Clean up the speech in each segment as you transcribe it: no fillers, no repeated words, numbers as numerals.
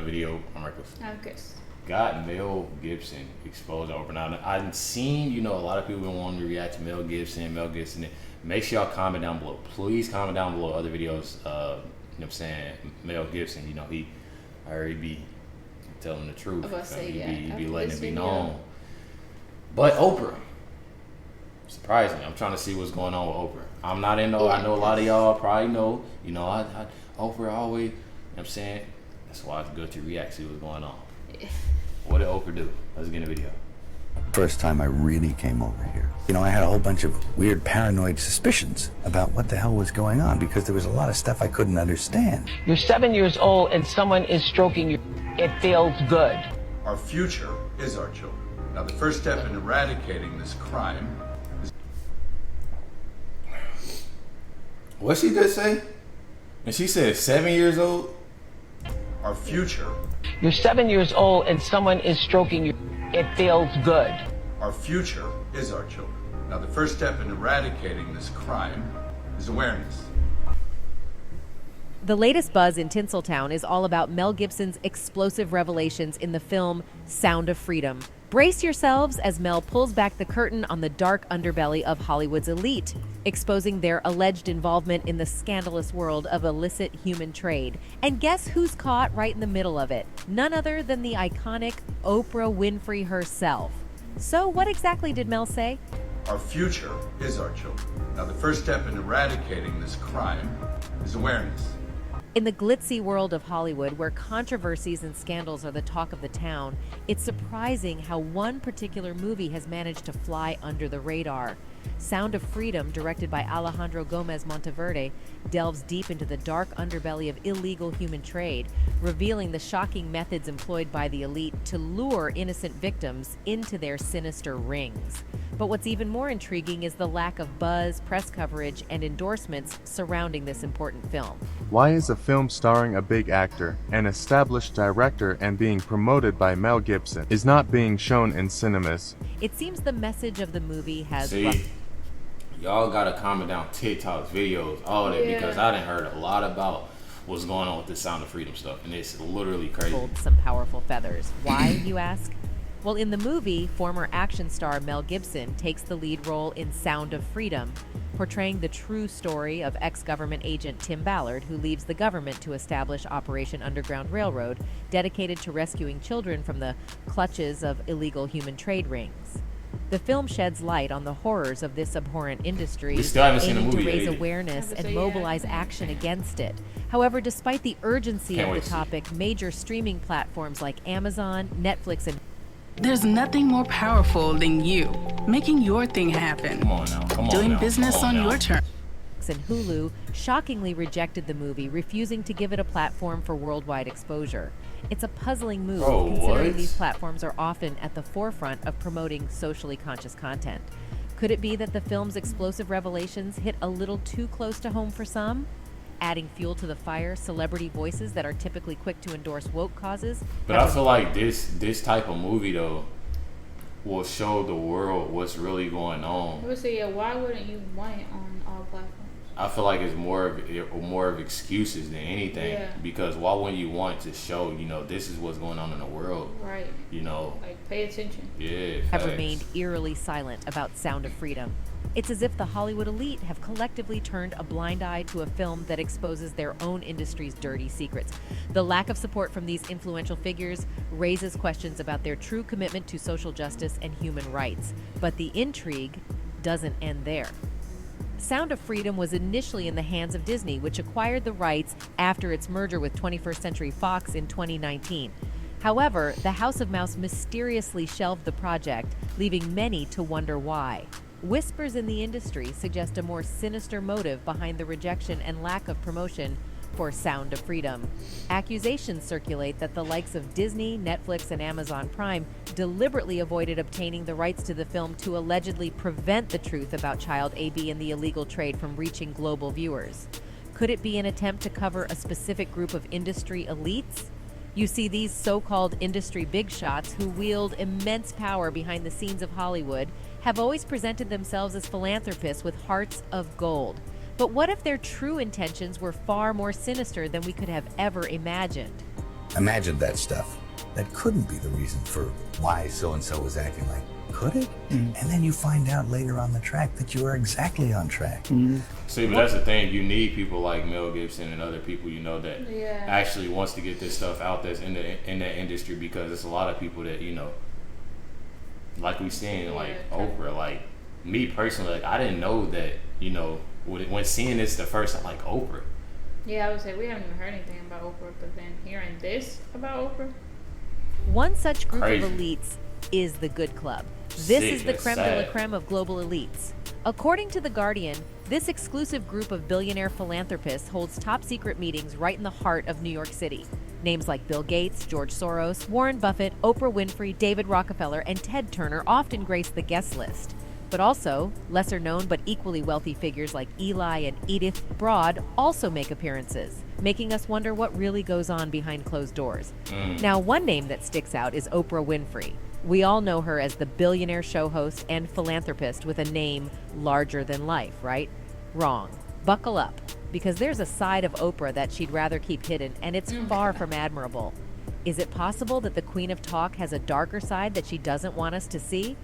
another video. I'm Recklezz. Okay. Got Mel Gibson exposed Oprah. Now, I've seen, a lot of people been wanting to react to Mel Gibson. Make sure y'all comment down below. Please comment down below other videos. You know what I'm saying? Mel Gibson, he already be telling the truth. He be letting it be known. But Oprah, surprisingly, I'm trying to see what's going on with Oprah. I'm not in I know a lot of y'all probably know. Oprah always, you know what I'm saying? That's why it's good to react, see what's going on. What did Oprah do? Let's get in the video. First time I really came over here. I had a whole bunch of weird paranoid suspicions about what the hell was going on because there was a lot of stuff I couldn't understand. You're 7 years old and someone is stroking you. It feels good. Our future is our children. Now, the first step in eradicating this crime is... What she just say? And she said 7 years old? Our future. You're 7 years old and someone is stroking you. It feels good. Our future is our children. Now, the first step in eradicating this crime is awareness. The latest buzz in Tinseltown is all about Mel Gibson's explosive revelations in the film Sound of Freedom. Brace yourselves as Mel pulls back the curtain on the dark underbelly of Hollywood's elite, exposing their alleged involvement in the scandalous world of illicit human trade. And guess who's caught right in the middle of it? None other than the iconic Oprah Winfrey herself. So what exactly did Mel say? Our future is our children. Now, the first step in eradicating this crime is awareness. In the glitzy world of Hollywood, where controversies and scandals are the talk of the town, it's surprising how one particular movie has managed to fly under the radar. Sound of Freedom, directed by Alejandro Gomez Monteverde, delves deep into the dark underbelly of illegal human trade, revealing the shocking methods employed by the elite to lure innocent victims into their sinister rings. But what's even more intriguing is the lack of buzz, press coverage, and endorsements surrounding this important film. Why is a film starring a big actor, an established director, and being promoted by Mel Gibson is not being shown in cinemas? It seems the message of the movie has... Y'all gotta comment down TikToks, videos, all that, because I done heard a lot about what's going on with this Sound of Freedom stuff, and it's literally crazy. Some powerful feathers. Why, you ask? Well, in the movie, former action star Mel Gibson takes the lead role in Sound of Freedom, portraying the true story of ex-government agent Tim Ballard, who leaves the government to establish Operation Underground Railroad, dedicated to rescuing children from the clutches of illegal human trade rings. The film sheds light on the horrors of this abhorrent industry, aiming to raise awareness and mobilize action against it. However, despite the urgency of the topic, major streaming platforms like Amazon, Netflix, and there's nothing more powerful than you making your thing happen. Doing business on your terms. And Hulu shockingly rejected the movie, refusing to give it a platform for worldwide exposure. It's a puzzling move, considering these platforms are often at the forefront of promoting socially conscious content. Could it be that the film's explosive revelations hit a little too close to home for some? Adding fuel to the fire, celebrity voices that are typically quick to endorse woke causes. But I feel like this type of movie, though, will show the world what's really going on. I would say, why wouldn't you want it on all platforms? I feel like it's more of excuses than anything. Because why wouldn't you want to show, this is what's going on in the world? Right. Like, pay attention. Yeah. Have remained eerily silent about Sound of Freedom. It's as if the Hollywood elite have collectively turned a blind eye to a film that exposes their own industry's dirty secrets. The lack of support from these influential figures raises questions about their true commitment to social justice and human rights. But the intrigue doesn't end there. Sound of Freedom was initially in the hands of Disney, which acquired the rights after its merger with 21st Century Fox in 2019. However, the House of Mouse mysteriously shelved the project, leaving many to wonder why. Whispers in the industry suggest a more sinister motive behind the rejection and lack of promotion for Sound of Freedom. Accusations circulate that the likes of Disney, Netflix, and Amazon Prime deliberately avoided obtaining the rights to the film to allegedly prevent the truth about child AB and the illegal trade from reaching global viewers. Could it be an attempt to cover a specific group of industry elites? You see, these so-called industry big shots who wield immense power behind the scenes of Hollywood have always presented themselves as philanthropists with hearts of gold. But what if their true intentions were far more sinister than we could have ever imagined? imagined that stuff. That couldn't be the reason for why so-and-so was acting like, could it? And then you find out later on the track that you are exactly on track. See, but that's the thing. You need people like Mel Gibson and other people, you know, that actually wants to get this stuff out that's in that industry, because there's a lot of people that, you know, like we seen, like Oprah, like me personally, like I didn't know that, you know, when seeing this the first time, like Oprah. Yeah, I would say we haven't even heard anything about Oprah, but then hearing this about Oprah. One such group Crazy. of elites is the Good Club. This is the creme de la creme of global elites. According to The Guardian, this exclusive group of billionaire philanthropists holds top secret meetings right in the heart of New York City. Names like Bill Gates, George Soros, Warren Buffett, Oprah Winfrey, David Rockefeller, and Ted Turner often grace the guest list. But also, lesser known but equally wealthy figures like Eli and Edith Broad also make appearances, making us wonder what really goes on behind closed doors. Now, one name that sticks out is Oprah Winfrey. We all know her as the billionaire show host and philanthropist with a name larger than life, right? Wrong. Buckle up, because there's a side of Oprah that she'd rather keep hidden, and it's far from admirable. Is it possible that the Queen of Talk has a darker side that she doesn't want us to see?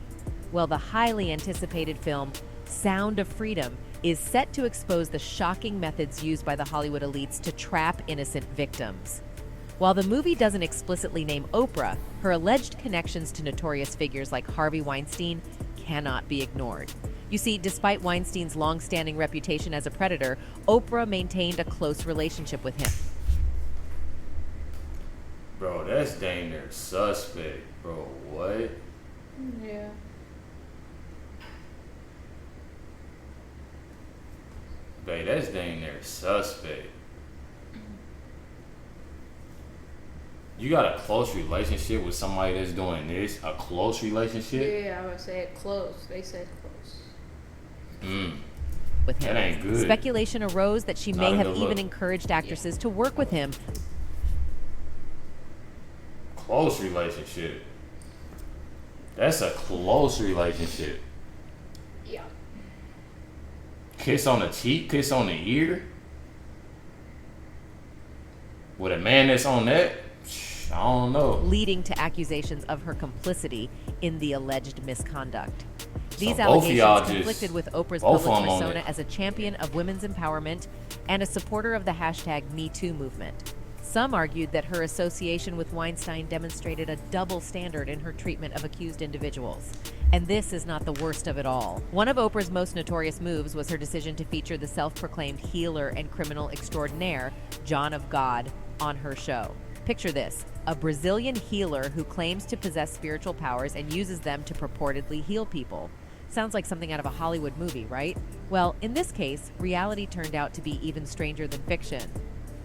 Well, the highly anticipated film, Sound of Freedom, is set to expose the shocking methods used by the Hollywood elites to trap innocent victims. While the movie doesn't explicitly name Oprah, her alleged connections to notorious figures like Harvey Weinstein cannot be ignored. You see, despite Weinstein's long-standing reputation as a predator, Oprah maintained a close relationship with him. Bro, that's dang near suspect, bro. What? Yeah. Babe, that's dang near suspect. You got a close relationship with somebody that's doing this? A close relationship? Yeah, I would say it close. They said close. With him. That ain't good. Speculation arose that she may Not a have good even look. encouraged actresses to work with him. Close relationship. That's a close relationship. Yeah. Kiss on the cheek, kiss on the ear. With a man that's on that, I don't know. Leading to accusations of her complicity in the alleged misconduct. These both of y'all allegations conflicted with Oprah's both public of 'em on persona it. as a champion of women's empowerment and a supporter of the hashtag #MeToo movement. Some argued that her association with Weinstein demonstrated a double standard in her treatment of accused individuals. And this is not the worst of it all. One of Oprah's most notorious moves was her decision to feature the self-proclaimed healer and criminal extraordinaire, John of God, on her show. Picture this, a Brazilian healer who claims to possess spiritual powers and uses them to purportedly heal people. Sounds like something out of a Hollywood movie, right? Well, in this case, reality turned out to be even stranger than fiction.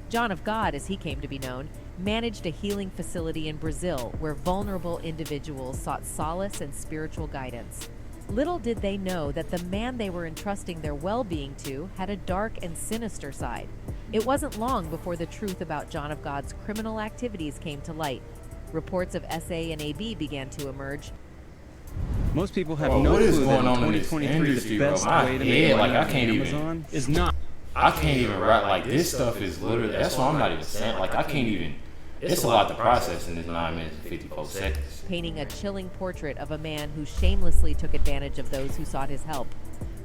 John of God, as he came to be known, managed a healing facility in Brazil where vulnerable individuals sought solace and spiritual guidance. Little did they know that the man they were entrusting their well-being to had a dark and sinister side. It wasn't long before the truth about John of God's criminal activities came to light. Reports of SA and AB began to emerge. Most people have Bro, no what is clue going that on in this 2023 industry, the bro? best My way to head, make like, money I on can't even- Amazon is not. I can't even write like this stuff is literally. That's why I'm not even saying. Like I can't even. It's a lot to process in this 9 minutes and 54 seconds. Painting a chilling portrait of a man who shamelessly took advantage of those who sought his help.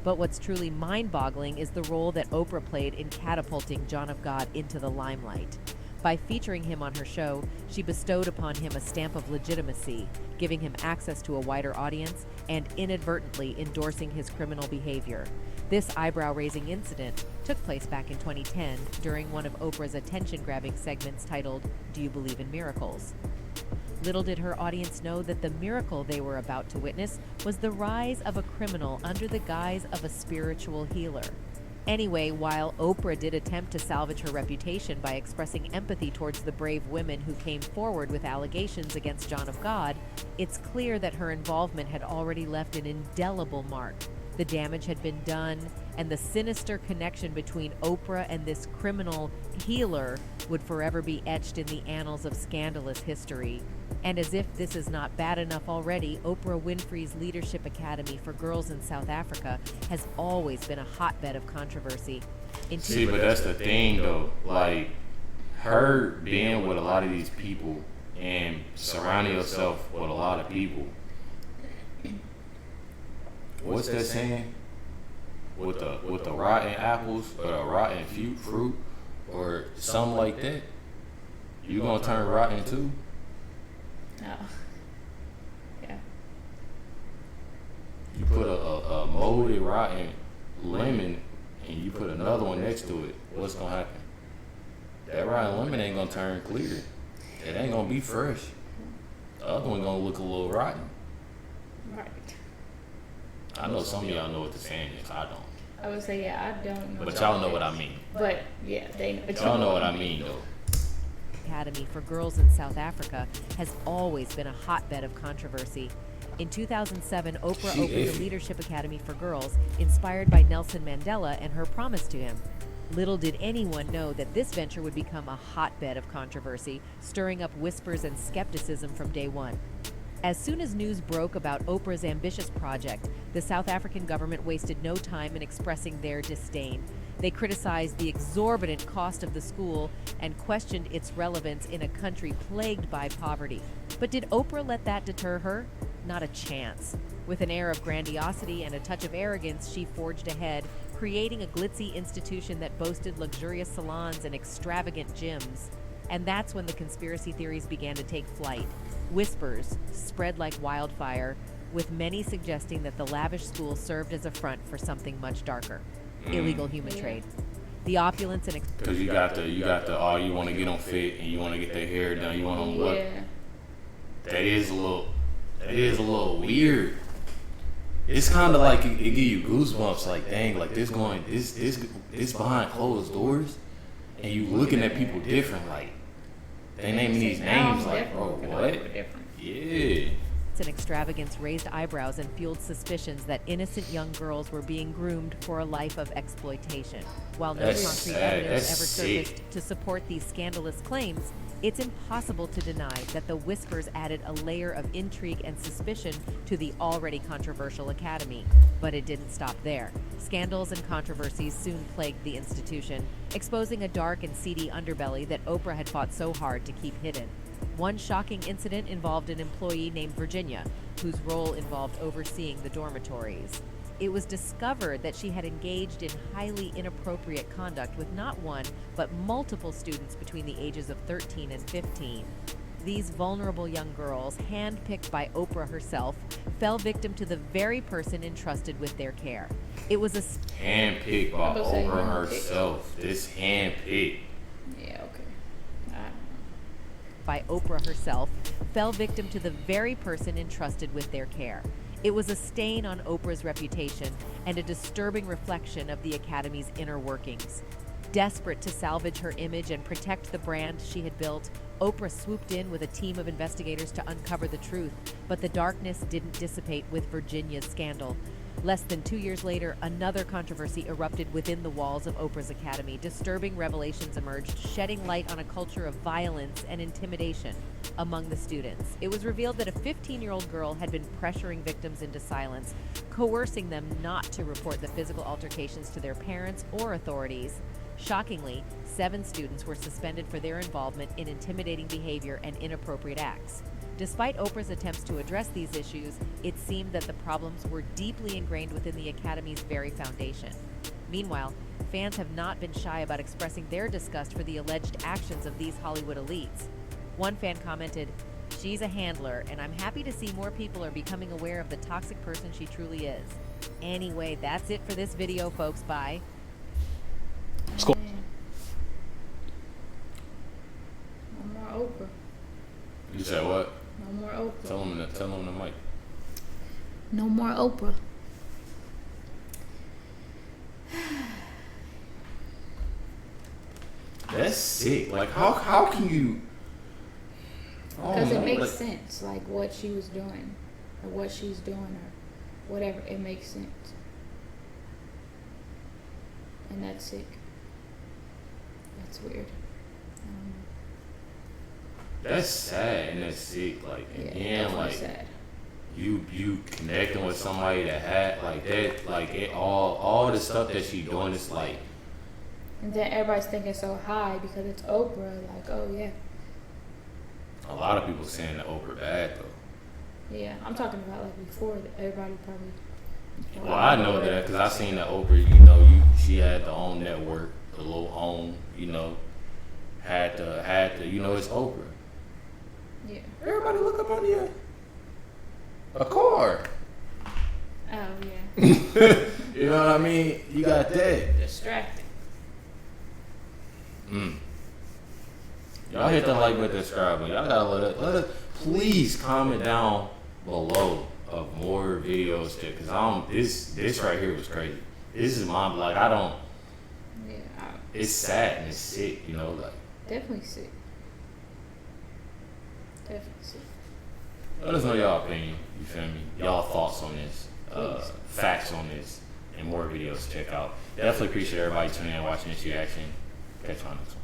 But what's truly mind-boggling is the role that Oprah played in catapulting John of God into the limelight. By featuring him on her show, she bestowed upon him a stamp of legitimacy, giving him access to a wider audience and inadvertently endorsing his criminal behavior. This eyebrow-raising incident took place back in 2010 during one of Oprah's attention-grabbing segments titled, "Do You Believe in Miracles?" Little did her audience know that the miracle they were about to witness was the rise of a criminal under the guise of a spiritual healer. Anyway, while Oprah did attempt to salvage her reputation by expressing empathy towards the brave women who came forward with allegations against John of God, it's clear that her involvement had already left an indelible mark. The damage had been done, and the sinister connection between Oprah and this criminal healer would forever be etched in the annals of scandalous history. And as if this is not bad enough already, Oprah Winfrey's Leadership Academy for Girls in South Africa has always been a hotbed of controversy. See, but that's the thing though. Like, her being with a lot of these people and surrounding yourself with a lot of people. What's that saying? With the rotten apples or the rotten fruit or something like that, you gonna turn rotten too? No. Yeah. You put a molded rotten lemon and you put another one next to it, what's gonna happen? That rotten lemon ain't gonna turn clear. It ain't gonna be fresh. The other one gonna look a little rotten. Right. I know some of y'all know what the saying is. I don't. I would say, yeah, I don't know. But y'all know what I mean. But yeah, they know. Y'all know what I mean, though. Academy for girls in South Africa has always been a hotbed of controversy. In 2007, Oprah opened the Leadership Academy for Girls, inspired by Nelson Mandela and her promise to him. Little did anyone know that this venture would become a hotbed of controversy, stirring up whispers and skepticism from day one. As soon as news broke about Oprah's ambitious project, the South African government wasted no time in expressing their disdain. They criticized the exorbitant cost of the school and questioned its relevance in a country plagued by poverty. But did Oprah let that deter her? Not a chance. With an air of grandiosity and a touch of arrogance, she forged ahead, creating a glitzy institution that boasted luxurious salons and extravagant gyms. And that's when the conspiracy theories began to take flight. Whispers spread like wildfire, with many suggesting that the lavish school served as a front for something much darker: illegal human trade. The opulence and because you got the oh, you want to get them fit and you want to get their hair done, you want them what? That is a little weird. It's kind of like it give you goosebumps. Like, dang, like this behind closed doors, and you looking at people different. Like, they naming these names. Like, bro, what? Yeah. and extravagance raised eyebrows and fueled suspicions that innocent young girls were being groomed for a life of exploitation. While no concrete evidence ever surfaced to support these scandalous claims, it's impossible to deny that the whispers added a layer of intrigue and suspicion to the already controversial academy. But it didn't stop there. Scandals and controversies soon plagued the institution, exposing a dark and seedy underbelly that Oprah had fought so hard to keep hidden. One shocking incident involved an employee named Virginia, whose role involved overseeing the dormitories. It was discovered that she had engaged in highly inappropriate conduct with not one, but multiple students between the ages of 13 and 15. These vulnerable young girls, handpicked by Oprah herself, fell victim to the very person entrusted with their care. It was a handpicked by Oprah herself. This handpicked. Yeah, okay. By Oprah herself, fell victim to the very person entrusted with their care. It was a stain on Oprah's reputation and a disturbing reflection of the Academy's inner workings. Desperate to salvage her image and protect the brand she had built, Oprah swooped in with a team of investigators to uncover the truth, but the darkness didn't dissipate with Virginia's scandal. Less than 2 years later, another controversy erupted within the walls of Oprah's Academy. Disturbing revelations emerged, shedding light on a culture of violence and intimidation among the students. It was revealed that a 15-year-old girl had been pressuring victims into silence, coercing them not to report the physical altercations to their parents or authorities. Shockingly, 7 students were suspended for their involvement in intimidating behavior and inappropriate acts. Despite Oprah's attempts to address these issues, it seemed that the problems were deeply ingrained within the Academy's very foundation. Meanwhile, fans have not been shy about expressing their disgust for the alleged actions of these Hollywood elites. One fan commented, "She's a handler, and I'm happy to see more people are becoming aware of the toxic person she truly is." Anyway, that's it for this video, folks. Bye. No more Oprah. You said what? No more Oprah. Tell him the mic. No more Oprah. That's sick. Like, how can you? Because it makes sense, like what she was doing, or what she's doing, or whatever. It makes sense, and that's sick. That's weird. That's sad and that's sick. Like, again, like sad. You connecting with somebody that had like that, like it all the stuff that she doing is like And then everybody's thinking so high because it's Oprah. Like, oh yeah. A lot of people saying that Oprah bad though. Yeah, I'm talking about like before. That everybody probably. Well, I know that because I seen that Oprah. She had the own network, the little home. Had to. It's Oprah. Yeah. Everybody look up on you. A car. Oh yeah. You know what I mean? You got that. Distracting. Y'all hit the like button, subscribe, but y'all gotta let us please comment down below of more videos too, cause this right here was crazy. This is my Yeah. it's sad and it's sick, like. Definitely sick. Definitely sick. Let us know y'all opinion. You feel me? Y'all thoughts on this, facts on this, and more videos to check out. Definitely appreciate everybody tuning in, watching this reaction. Catch you on next one.